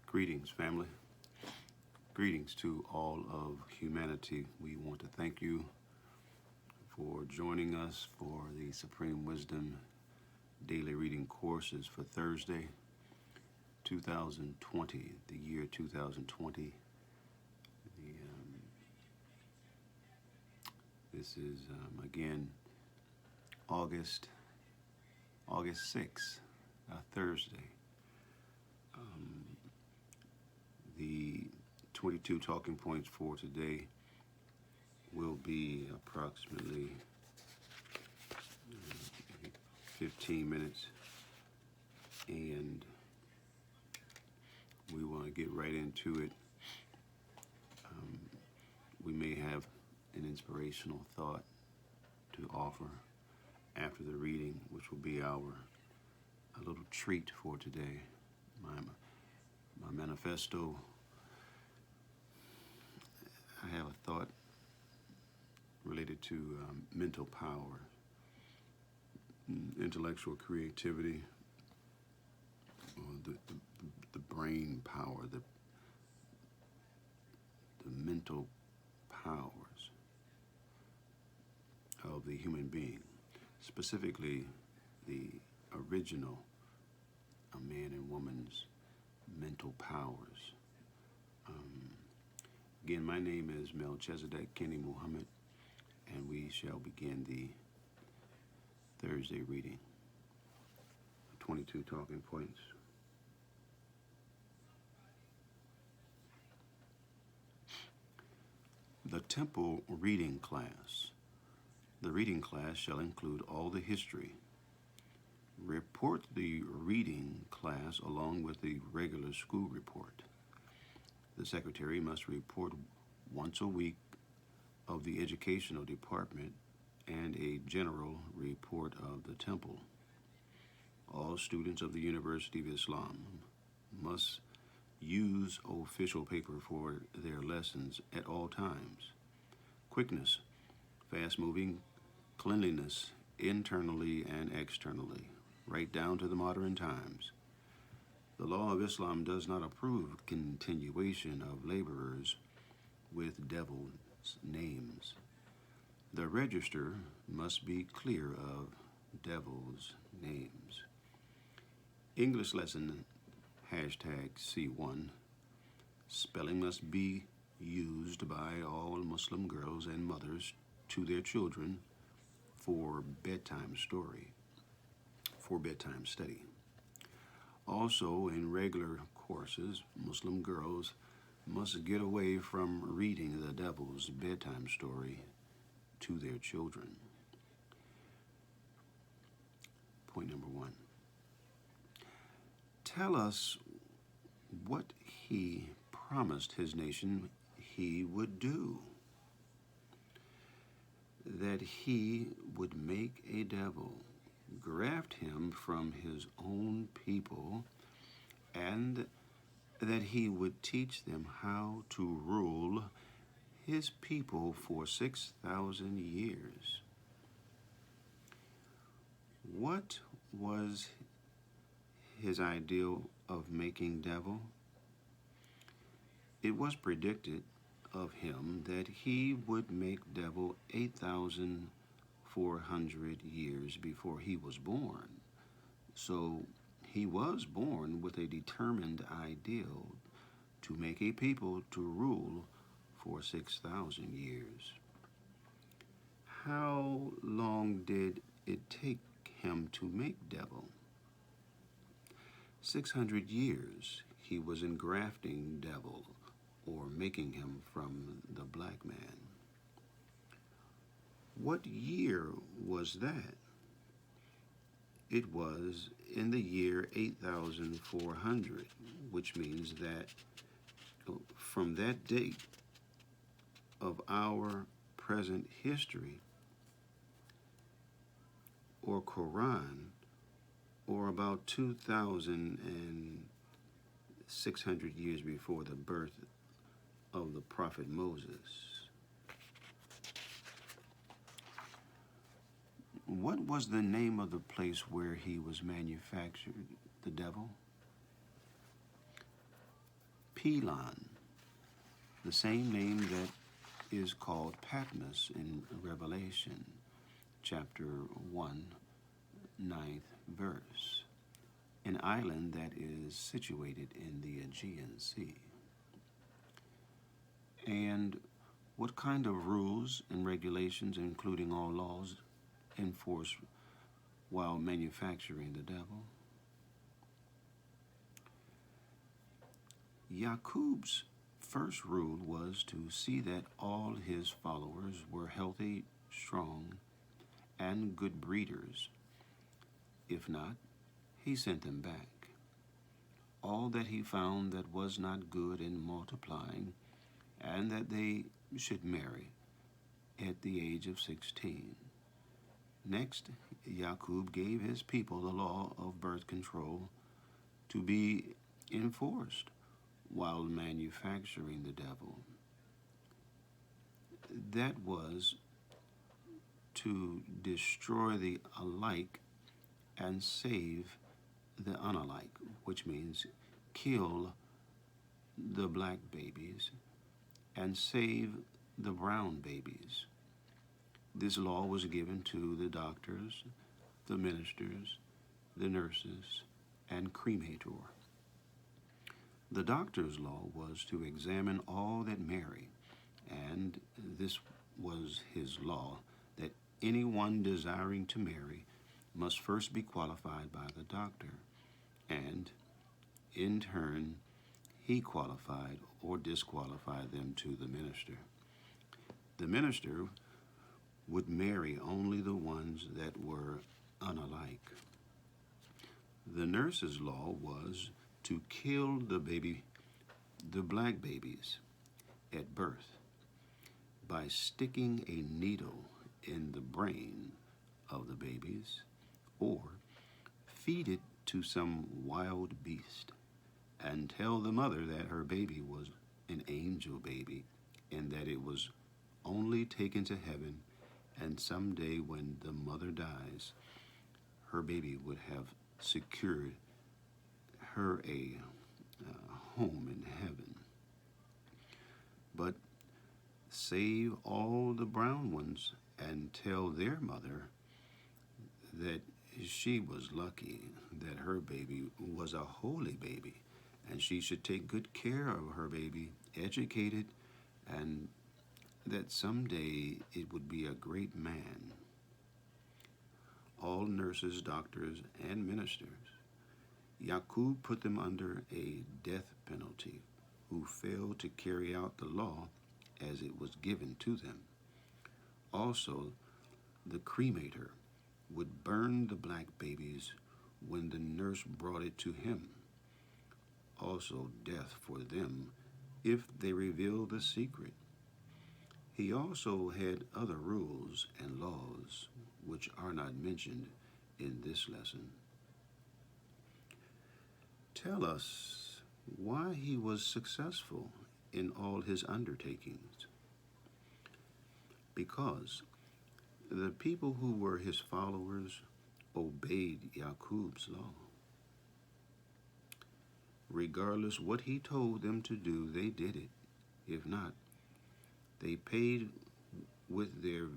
Greetings, family. Greetings to all of humanity. We want to thank you for joining us for the Supreme Wisdom Daily Reading Courses for Thursday, 2020, the year 2020. This is, again, August 6th, Thursday. The 22 talking points for today will be approximately 15 minutes, and we want to get right into it. We may have an inspirational thought to offer after the reading, which will be a little treat for today. My manifesto, I have a thought related to mental power, intellectual creativity, or the brain power, the mental powers of the human being, specifically the original man and woman's mental powers. Again, my name is Melchezidek Kenny Muhammad, and we shall begin the Thursday reading. 22 talking points. The Temple Reading Class. The reading class shall include all the history. Report the reading class along with the regular school report. The secretary must report once a week of the educational department and a general report of the temple. All students of the University of Islam must use official paper for their lessons at all times. Quickness, fast-moving, cleanliness, internally and externally, right down to the modern times. The law of Islam does not approve continuation of laborers with devil's names. The register must be clear of devil's names. English lesson #C1. Spelling must be used by all Muslim girls and mothers to their children for bedtime study. Also, in regular courses, Muslim girls must get away from reading the devil's bedtime story to their children. Point number 1. Tell us what he promised his nation he would do. That he would make a devil, graft him from his own people, and that he would teach them how to rule his people for 6,000 years. What was his ideal of making devil? It was predicted of him that he would make devil 8,400 years before he was born. So he was born with a determined ideal to make a people to rule for 6,000 years. How long did it take him to make devil? 600 years he was engrafting devil, or making him from the black man. What year was that? It was in the year 8,400, which means that from that date of our present history, or Quran, or about 2,600 years before the birth of the prophet Moses. What was the name of the place where he was manufactured, the devil? Pelon, the same name that is called Patmos in Revelation, chapter 1, 9th verse, an island that is situated in the Aegean Sea. And what kind of rules and regulations, including all laws, enforced while manufacturing the devil? Yaqub's first rule was to see that all his followers were healthy, strong, and good breeders. If not, he sent them back. All that he found that was not good in multiplying, and that they should marry at the age of 16. Next, Yaqub gave his people the law of birth control to be enforced while manufacturing the devil. That was to destroy the alike and save the unalike, which means kill the black babies and save the brown babies. This law was given to the doctors, the ministers, the nurses, and cremator. The doctor's law was to examine all that marry, and this was his law, that anyone desiring to marry must first be qualified by the doctor, and in turn he qualified or disqualified them to the minister. The minister would marry only the ones that were unalike. The nurse's law was to kill the black babies at birth by sticking a needle in the brain of the babies or feed it to some wild beast and tell the mother that her baby was an angel baby and that it was only taken to heaven, and someday when the mother dies, her baby would have secured her a home in heaven. But save all the brown ones and tell their mother that she was lucky, that her baby was a holy baby, and she should take good care of her baby, educate it, and that someday it would be a great man. All nurses, doctors, and ministers, Yaqub put them under a death penalty who failed to carry out the law as it was given to them. Also, the cremator would burn the black babies when the nurse brought it to him. Also, death for them if they revealed the secret. He also had other rules and laws which are not mentioned in this lesson. Tell us why he was successful in all his undertakings. Because the people who were his followers obeyed Yaqub's law. Regardless what he told them to do, they did it. If not, they paid with their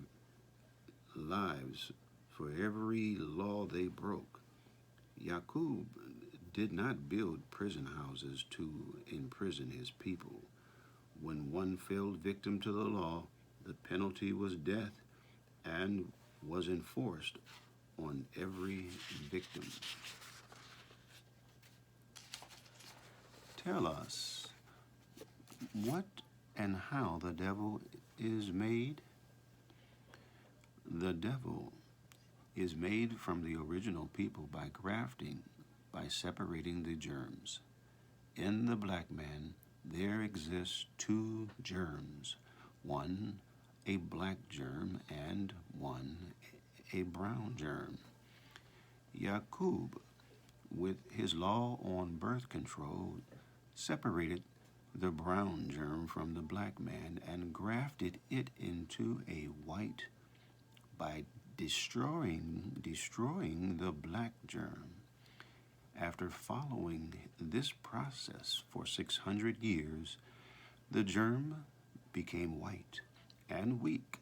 lives for every law they broke. Yaqub did not build prison houses to imprison his people. When one fell victim to the law, the penalty was death and was enforced on every victim. Tell us what and how the devil is made. The devil is made from the original people by grafting, by separating the germs. In the black man, there exist two germs, one a black germ and one a brown germ. Yaqub, with his law on birth control, separated the brown germ from the black man and grafted it into a white by destroying the black germ. After following this process for 600 years, the germ became white and weak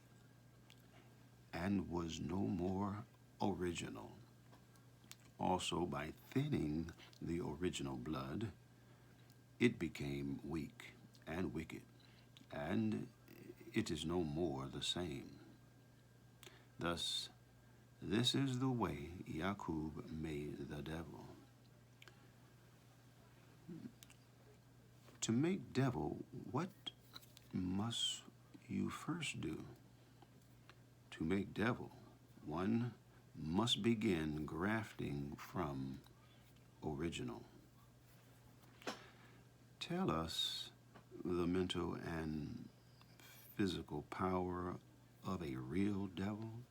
and was no more original. Also, by thinning the original blood, it became weak and wicked, and it is no more the same. Thus, this is the way Yaqub made the devil. To make devil, what must you first do? To make devil, one must begin grafting from original. Tell us the mental and physical power of a real devil.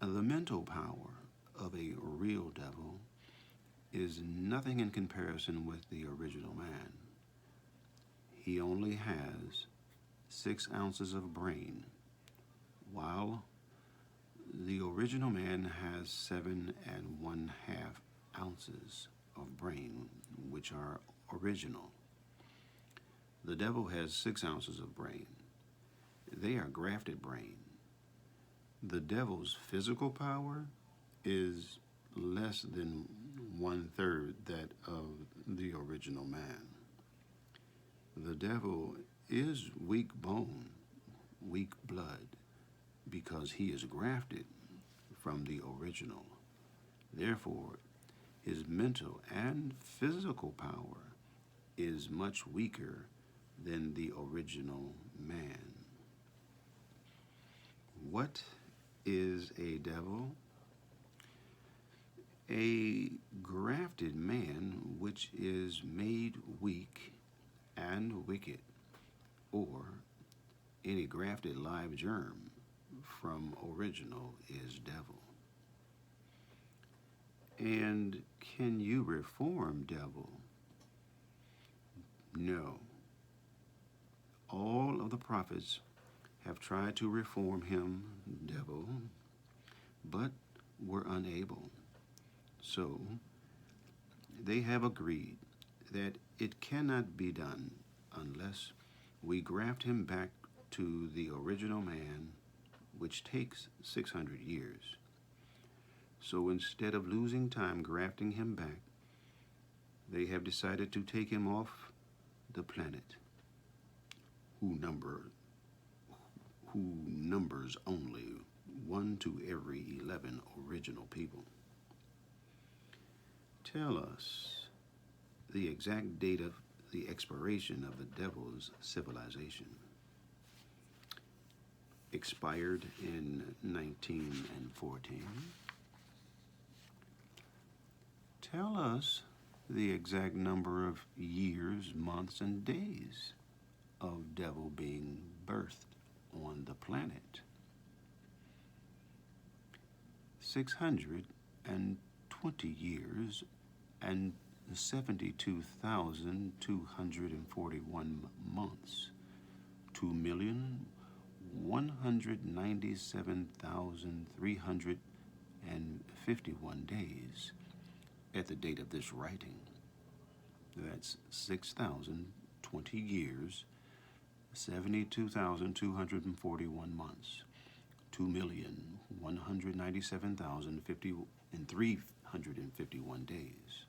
The mental power of a real devil is nothing in comparison with the original man. He only has 6 ounces of brain, while the original man has 7½ ounces of brain, which are original. The devil has 6 ounces of brain. They are grafted brain. The devil's physical power is less than 1/3 that of the original man. The devil is weak bone, weak blood, because he is grafted from the original. Therefore, his mental and physical power is much weaker than the original man. What is a devil? A grafted man which is made weak and wicked, or any grafted live germ from original is devil. And can you reform devil? No. All of the prophets have tried to reform him, devil, but were unable. So they have agreed that it cannot be done unless we graft him back to the original man, which takes 600 years. So instead of losing time grafting him back, they have decided to take him off the planet, who numbers only 1 to every 11 original people. Tell us the exact date of the expiration of the devil's civilization. Expired in 1914. Tell us the exact number of years, months, and days of devil being birthed on the planet. 620 years and 72,241 months. 2,197,351 days at the date of this writing. That's 6,020 years, 72,241 months, 2,197,351 days.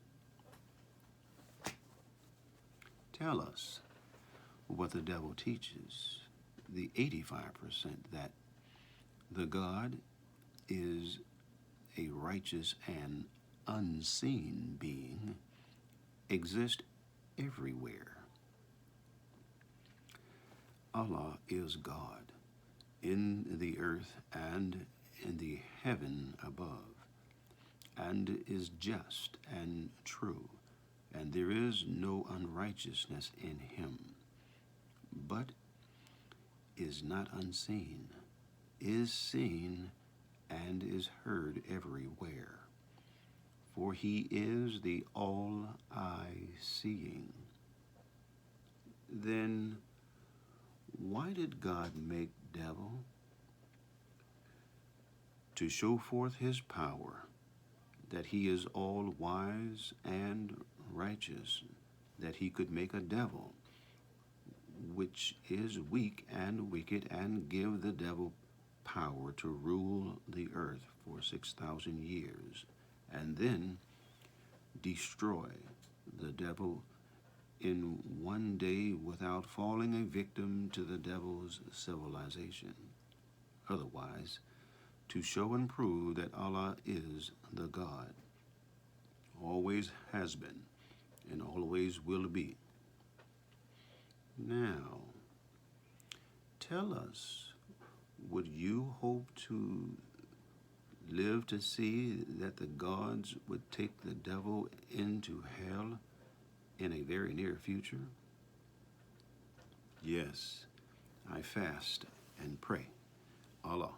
Tell us what the devil teaches, the 85%, that the God is a righteous and unseen being, exists everywhere. Allah is God in the earth and in the heaven above, and is just and true, and there is no unrighteousness in him, but is not unseen, is seen, and is heard everywhere. For he is the all-eye-seeing. Then why did God make devil? To show forth his power, that he is all wise and righteous, that he could make a devil, which is weak and wicked, and give the devil power to rule the earth for 6,000 years, and then destroy the devil in one day without falling a victim to the devil's civilization. Otherwise, to show and prove that Allah is the God, always has been, and always will be. Now, tell us, would you hope to live to see that the gods would take the devil into hell in a very near future? Yes, I fast and pray, Allah,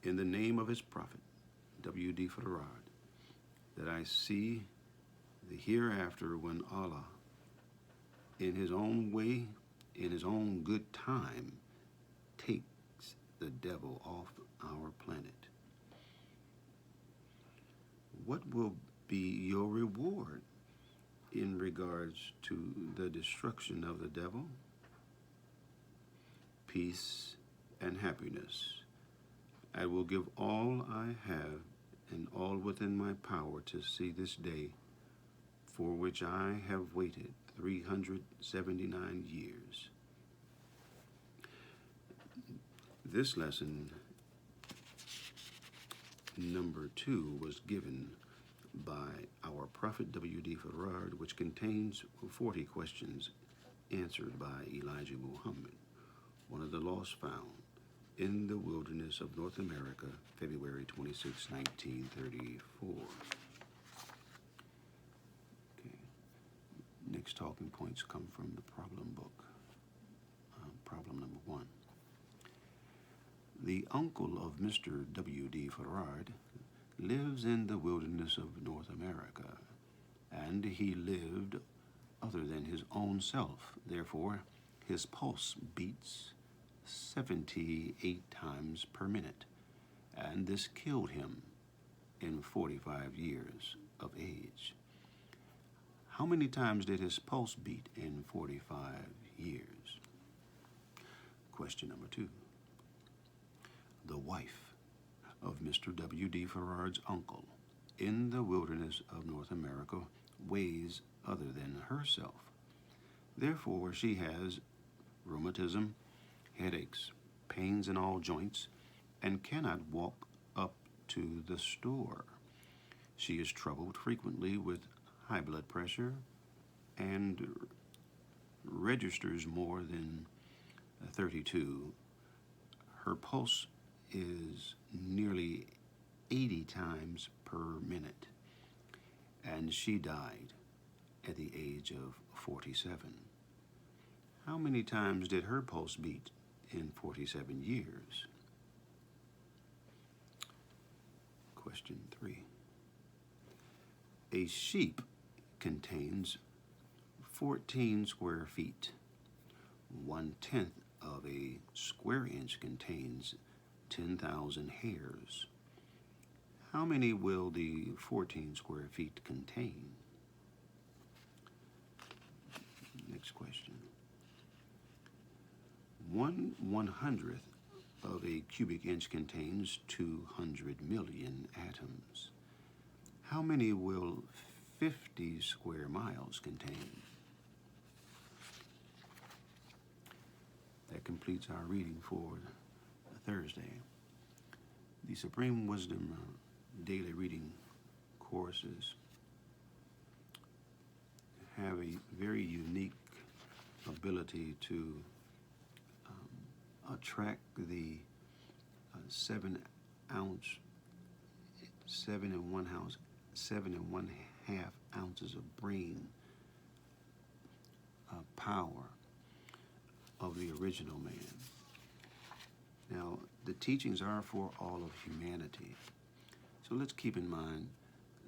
in the name of his prophet, W.D. Farrakhan, that I see the hereafter when Allah, in his own way, in his own good time, takes the devil off our planet. What will be your reward in regards to the destruction of the devil? Peace and happiness. I will give all I have and all within my power to see this day, for which I have waited 379 years. This lesson, number 2, was given by our Prophet W.D. Farrakhan, which contains 40 questions answered by Elijah Muhammad, one of the lost found in the wilderness of North America, February 26, 1934. Okay. Next talking points come from the problem book. Problem number 1. The uncle of Mr. W.D. Farrakhan lives in the wilderness of North America, and he lived other than his own self. Therefore, his pulse beats 78 times per minute, and this killed him in 45 years of age. How many times did his pulse beat in 45 years? Question number 2. The wife of Mr. W.D. Farrakhan's uncle in the wilderness of North America weighs other than herself. Therefore, she has rheumatism, headaches, pains in all joints, and cannot walk up to the store. She is troubled frequently with high blood pressure and registers more than 32. Her pulse is nearly 80 times per minute, and she died at the age of 47. How many times did her pulse beat in 47 years? Question 3. A sheep contains 14 square feet. 1/10 of a square inch contains 10,000 hairs. How many will the 14 square feet contain? Next question. 1/100th of a cubic inch contains 200 million atoms. How many will 50 square miles contain? That completes our reading for Thursday. The Supreme Wisdom daily reading courses have a very unique ability to attract the 7 and 1/2 ounces of brain power of the original man. Now, the teachings are for all of humanity. So let's keep in mind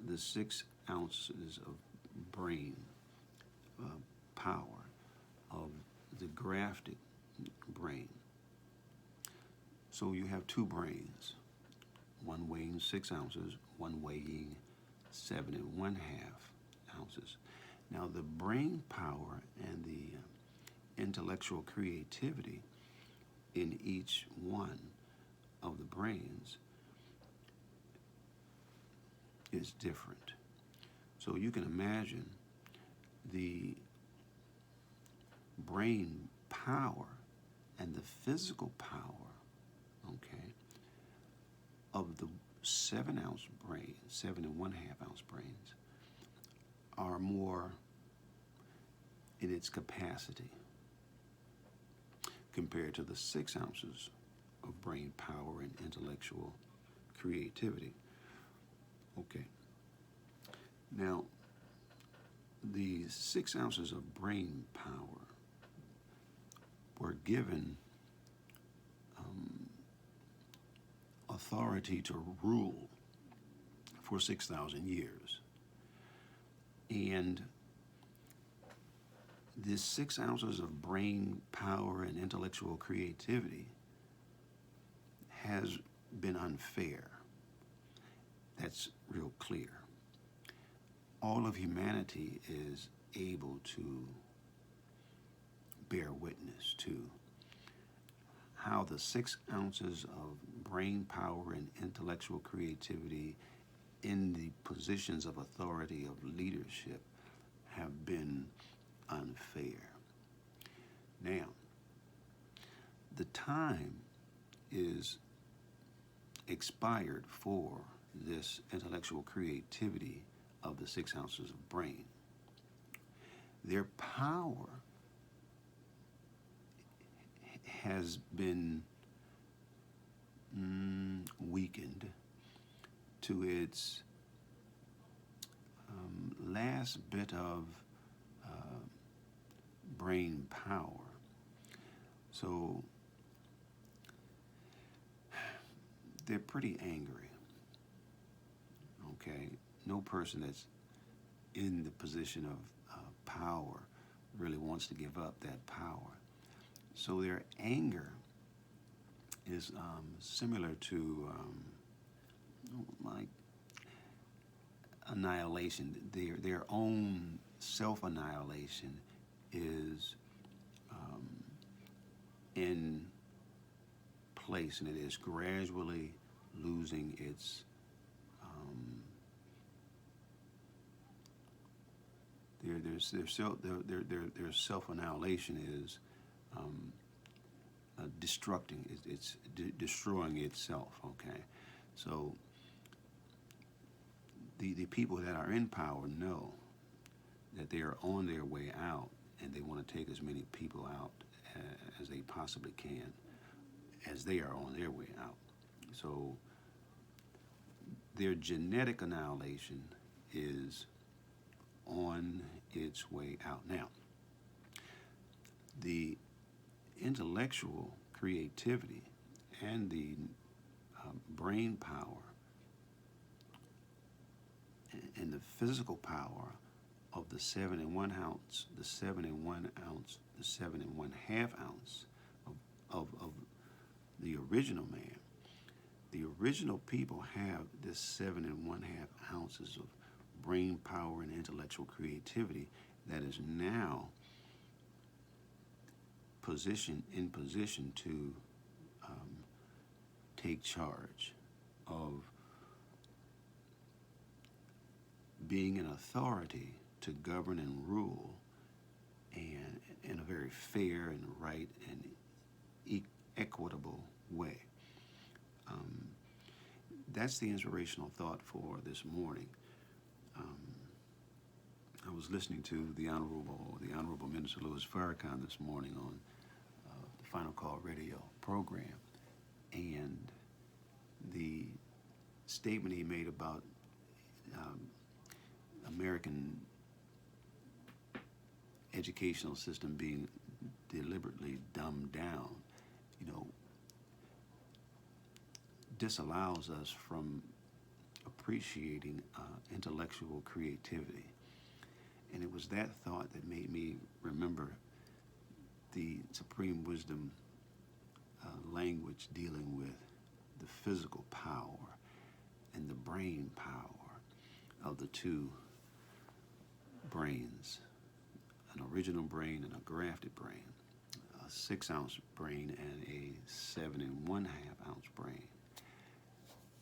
the 6 ounces of brain power of the grafted brain. So you have 2 brains, one weighing 6 ounces, one weighing 7½ ounces. Now, the brain power and the intellectual creativity in each one of the brains is different. So you can imagine the brain power and the physical power, okay, of the 7-ounce brain, 7½ ounce brains, are more in its capacity compared to the 6 ounces of brain power and intellectual creativity. Okay. Now, the 6 ounces of brain power were given authority to rule for 6,000 years. And this 6 ounces of brain power and intellectual creativity has been unfair. That's real clear. All of humanity is able to bear witness to how the 6 ounces of brain power and intellectual creativity in the positions of authority of leadership have been unfair. Now, the time is expired for this intellectual creativity of the 6 ounces of brain. Their power has been weakened to its last bit of brain power. So they're pretty angry. Okay, no person that's in the position of power really wants to give up that power. So their anger is similar to like annihilation. Their own self-annihilation is in place, and it is gradually losing its their self-annihilation is destructing. It's destroying itself. Okay, so the people that are in power know that they are on their way out, and they want to take as many people out as they possibly can, as they are on their way out. So their genetic annihilation is on its way out. Now, the intellectual creativity and the brain power and the physical power of the 7½ ounce, the 7½ ounce, the 7½ ounce of the original man. The original people have this 7½ ounces of brain power and intellectual creativity that is now in position to take charge of being an authority to govern and rule, and in a very fair and right and equitable way. That's the inspirational thought for this morning. I was listening to the Honorable Minister Farrakhan this morning on the Final Call radio program, and the statement he made about American educational system being deliberately dumbed down, disallows us from appreciating intellectual creativity. And it was that thought that made me remember the Supreme Wisdom language dealing with the physical power and the brain power of the two brains, an original brain and a grafted brain, a 6-ounce brain and a 7.5-ounce brain.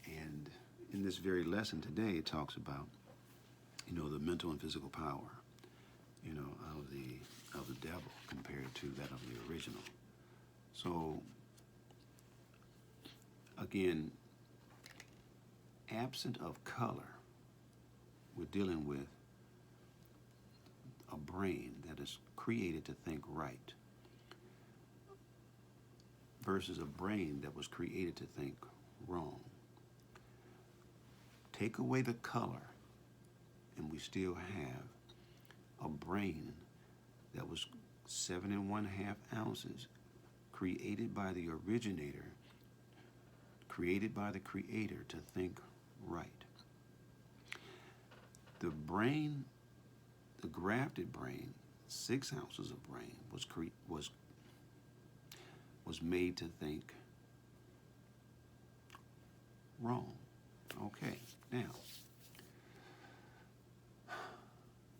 And in this very lesson today, it talks about, the mental and physical power, of the devil compared to that of the original. So, again, absent of color, we're dealing with a brain that is created to think right versus a brain that was created to think wrong. Take away the color, and we still have a brain that was 7.5 ounces, created by the originator, created by the creator to think right. The brain, the grafted brain, 6 ounces of brain, was made to think wrong. Okay, now,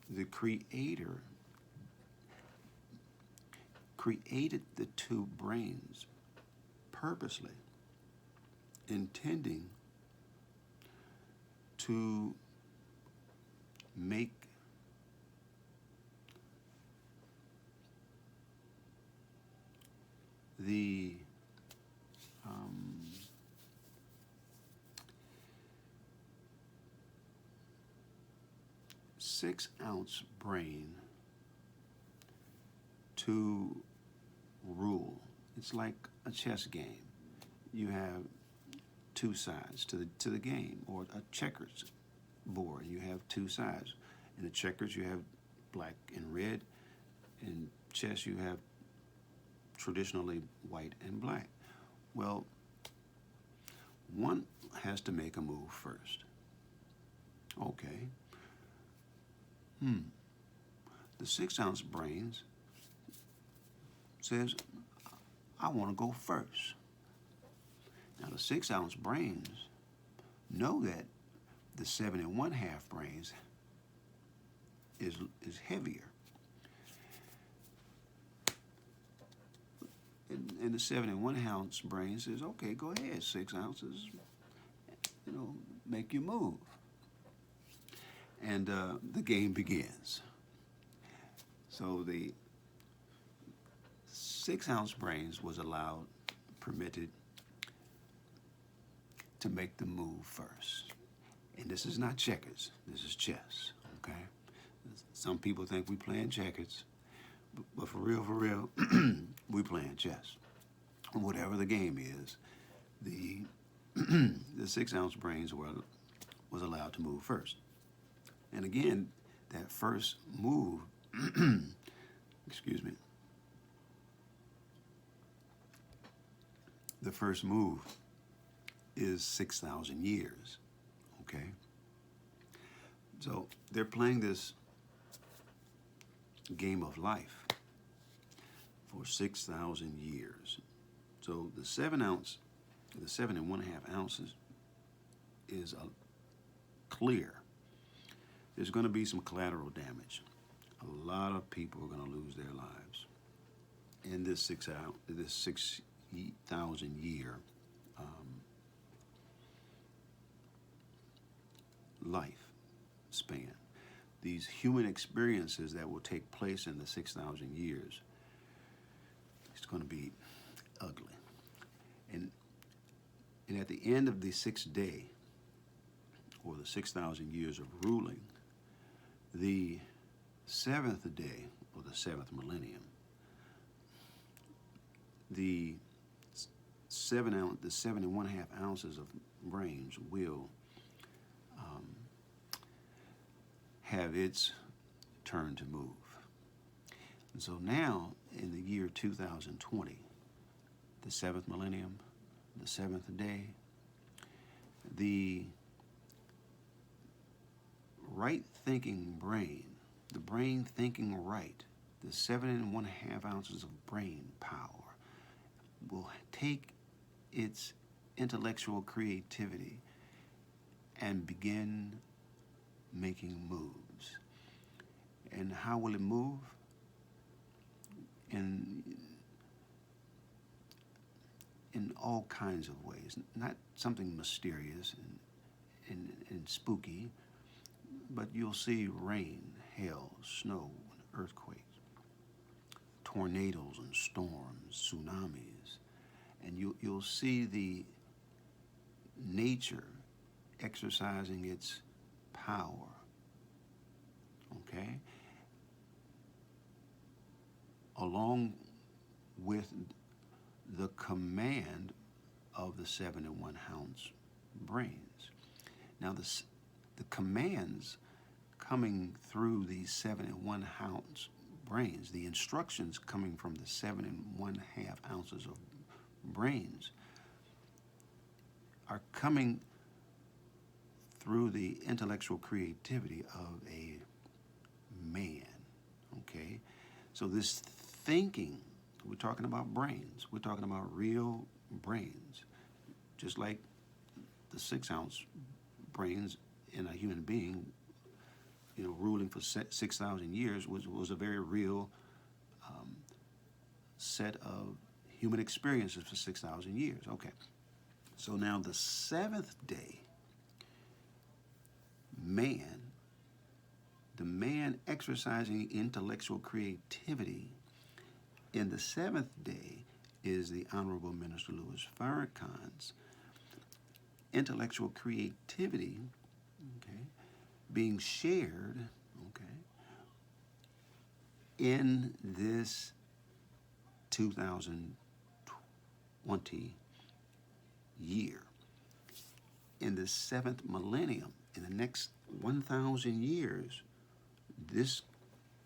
the creator created the two brains purposely, intending to make the 6-ounce brain to rule. It's like a chess game. You have two sides to the game, or a checkers board. You have two sides. In the checkers, you have black and red. In chess, you have traditionally white and black. Well, one has to make a move first. Okay. The 6-ounce brains says, I want to go first. Now, the 6-ounce brains know that the 7.5 brains is heavier. And the 7.5 brain says, okay, go ahead, 6 ounces, make your move. And the game begins. So the 6-ounce brains was permitted to make the move first. And this is not checkers, this is chess, okay? Some people think we playing checkers, but for real, we playing chess. Whatever the game is, the 6-ounce brains was allowed to move first. And again, that first move, excuse me, the first move is 6,000 years, okay? So they're playing this game of life for 6,000 years. So the 7.5 ounces is clear. There's going to be some collateral damage. A lot of people are going to lose their lives in this 6,000 year life span. These human experiences that will take place in the 6,000 years, it's going to be ugly. And at the end of the 6th day, or the 6,000 years of ruling, the 7th day, or the 7th millennium, the 7.5 ounces of brains will have its turn to move. And so now, in the year 2020, the 7th millennium, the 7th day, the right-thinking brain, the brain thinking right, the 7.5 ounces of brain power will take its intellectual creativity and begin making moves. And how will it move? In all kinds of ways, not something mysterious and spooky, but you'll see rain, hail, snow, and earthquakes, tornadoes and storms, tsunamis, and you'll see the nature exercising its power. Okay? Along with the command of the 7 and 1/ounce brains. Now the commands coming through these 7 and 1/ounce brains, the instructions coming from the 7 and 1/2 ounces of brains are coming through the intellectual creativity of a man. Okay? So this thinking, we're talking about brains. We're talking about real brains. Just like the 6-ounce brains in a human being, ruling for 6,000 years was a very real set of human experiences for 6,000 years. Okay. So now the seventh day, the man exercising intellectual creativity in the seventh day is the Honorable Minister Louis Farrakhan's intellectual creativity, okay, being shared, okay, in this 2020 year. In the seventh millennium, in the next 1,000 years, this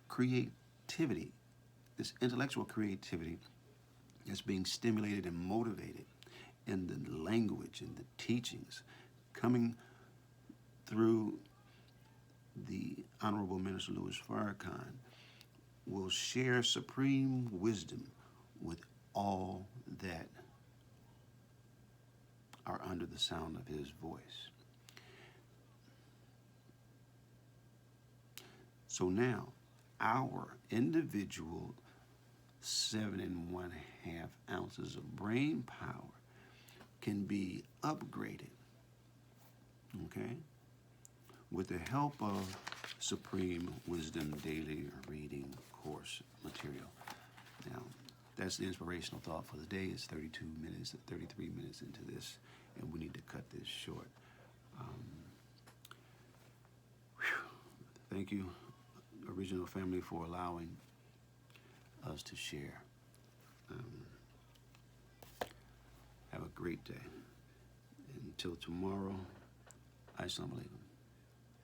creativity, this intellectual creativity is being stimulated and motivated in the language and the teachings coming through the Honorable Minister Louis Farrakhan will share supreme wisdom with all that are under the sound of his voice. So now, our individual 7 and 1/2 ounces of brain power can be upgraded, okay, with the help of Supreme Wisdom Daily Reading Course material. Now, that's the inspirational thought for the day. It's 33 minutes into this, and we need to cut this short. Thank you, Original Family, for allowing us to share. Have a great day. Until tomorrow, Assalamu alaikum.